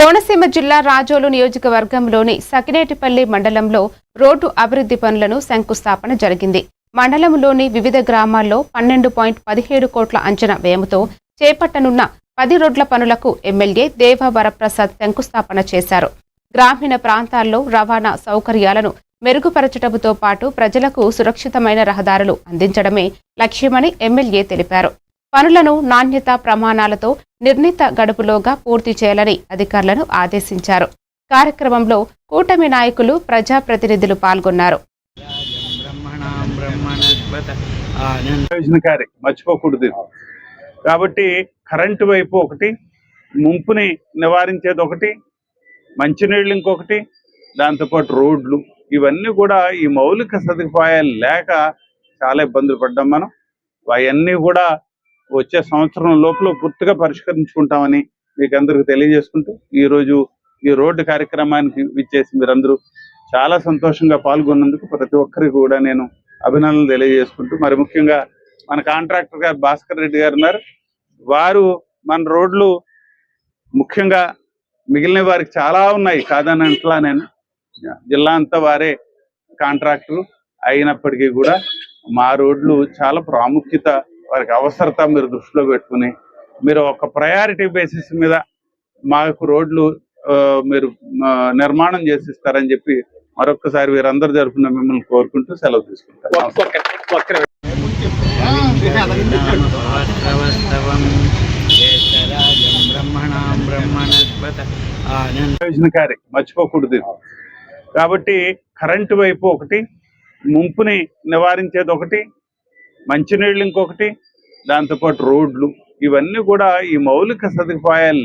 కోనసీమ జిల్లా రాజోలు నియోజకవర్గంలోని సకినేటిపల్లి మండలంలో రోడ్డు అభివృద్ధి పనులను శంకుస్థాపన జరిగింది. మండలంలోని వివిధ గ్రామాల్లో 12.17 కోట్ల అంచనా వ్యయంతో చేపట్టనున్న 10 రోడ్ల పనులకు ఎమ్మెల్యే దేవ వరప్రసాద్ శంకుస్థాపన చేశారు. గ్రామీణ ప్రాంతాల్లో రవాణా సౌకర్యాలను మెరుగుపరచడంతో పాటు ప్రజలకు సురక్షితమైన రహదారులు అందించడమే లక్ష్యమని ఎమ్మెల్యే తెలిపారు. పనులను నాణ్యతా ప్రమాణాలతో నిర్ణీత గడువులోగా పూర్తి చేయాలని అధికారులను ఆదేశించారు. కార్యక్రమంలో కూటమి నాయకులు, ప్రజాప్రతినిధులు పాల్గొన్నారు. మర్చిపోకూడదు కాబట్టి కరెంటు వైపు ఒకటి, ముంపుని నివారించేది ఒకటి, మంచినీళ్ళు ఇంకొకటి, దాంతోపాటు రోడ్లు, ఇవన్నీ కూడా ఈ మౌలిక సదుపాయాలు లేక చాలా ఇబ్బందులు పడ్డాం. మనం అవన్నీ కూడా వచ్చే సంవత్సరం లోపల పూర్తిగా పరిష్కరించుకుంటామని మీకు అందరికి తెలియజేసుకుంటూ ఈరోజు ఈ రోడ్డు కార్యక్రమానికి విచ్చేసి మీరందరూ చాలా సంతోషంగా పాల్గొన్నందుకు ప్రతి ఒక్కరికి కూడా నేను అభినందనలు తెలియజేసుకుంటూ, మరి ముఖ్యంగా మన కాంట్రాక్టర్ గారు భాస్కర్ రెడ్డి గారు ఉన్నారు. వారు మన రోడ్లు ముఖ్యంగా మిగిలిన వారికి చాలా ఉన్నాయి కాదనట్లా, నేను జిల్లా అంతా వారే కాంట్రాక్టరు అయినప్పటికీ కూడా మా రోడ్లు చాలా ప్రాముఖ్యత, వారికి అవసరత మీరు దృష్టిలో పెట్టుకుని మీరు ఒక ప్రయారిటీ బేసిస్ మీద మాకు రోడ్లు మీరు నిర్మాణం చేసిస్తారని చెప్పి మరొకసారి వీరందరూ జరుపున మిమ్మల్ని కోరుకుంటూ సెలవు తీసుకుంటారు. మర్చిపోకూడదు కాబట్టి కరెంటు వైపు ఒకటి, ముంపుని నివారించేది ఒకటి, మంచినీళ్ళు ఇంకొకటి, దాంతోపాటు రోడ్లు, ఇవన్నీ కూడా ఈ మౌలిక సదుపాయాలు